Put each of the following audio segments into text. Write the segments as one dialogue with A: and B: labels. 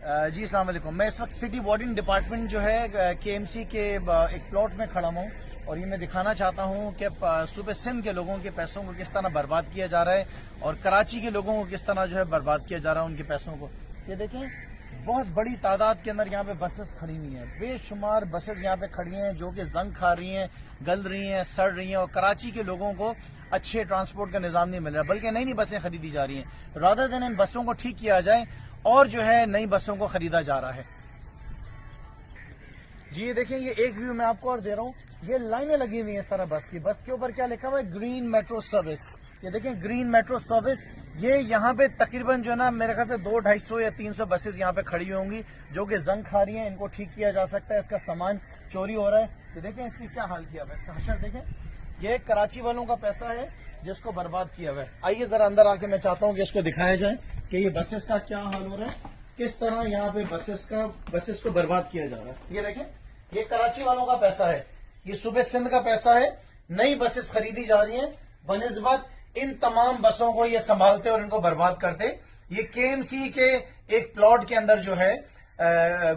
A: جی السلام علیکم. میں اس وقت سٹی وارڈن ڈپارٹمنٹ جو ہے کے ایم سی کے ایک پلاٹ میں کھڑا ہوں اور یہ میں دکھانا چاہتا ہوں کہ صوبہ سندھ کے لوگوں کے پیسوں کو کس طرح برباد کیا جا رہا ہے اور کراچی کے لوگوں کو کس طرح جو ہے برباد کیا جا رہا ہے ان کے پیسوں کو. یہ دیکھیں بہت بڑی تعداد کے اندر یہاں پہ بسز کھڑی ہوئی ہیں, بے شمار بسز یہاں پہ کھڑی ہیں جو کہ زنگ کھا رہی ہیں, گل رہی ہیں, سڑ رہی ہیں, اور کراچی کے لوگوں کو اچھے ٹرانسپورٹ کا نظام نہیں مل رہا بلکہ نئی نئی بسیں خریدی جا رہی ہیں. رادر دین ان بسوں کو ٹھیک کیا جائے اور جو ہے نئی بسوں کو خریدا جا رہا ہے. جی یہ دیکھیں, یہ ایک ویو میں آپ کو اور دے رہا ہوں. یہ لائنیں لگی ہوئی ہیں اس طرح بس کی. بس کے اوپر کیا لکھا ہوا ہے؟ Green metro service. یہ دیکھیں گرین میٹرو سروس. یہ یہاں پہ تقریباً جو ہے نا میرے خیال سے 200-250 یا 300 بسز یہاں پہ کھڑی ہوئی ہوں گی جو کہ زنگ کھا رہی ہیں. ان کو ٹھیک کیا جا سکتا ہے. اس کا سامان چوری ہو رہا ہے. یہ دیکھیں اس کی کیا حال کیا ہوا ہے, اس کا حشر دیکھیں. یہ کراچی والوں کا پیسہ ہے جس کو برباد کیا ہوا ہے. آئیے ذرا اندر آ کے میں چاہتا ہوں کہ اس کو دکھایا جائے کہ یہ بسز کا کیا حال ہو رہا ہے, کس طرح یہاں پہ بسز کو برباد کیا جا رہا ہے. یہ دیکھیں یہ کراچی والوں کا پیسہ ہے, یہ صوبہ سندھ کا پیسہ ہے. نئی بسز خریدی جا رہی ہیں بنسبت ان تمام بسوں کو یہ سنبھالتے اور ان کو برباد کرتے. یہ کے ایم سی کے ایک پلاٹ کے اندر جو ہے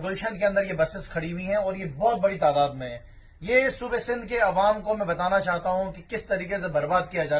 A: گلشن کے اندر یہ بسز کھڑی ہوئی ہیں اور یہ بہت بڑی تعداد میں ہے. یہ صوبہ سندھ کے عوام کو میں بتانا چاہتا ہوں کہ کس طریقے سے برباد کیا جا رہا ہے.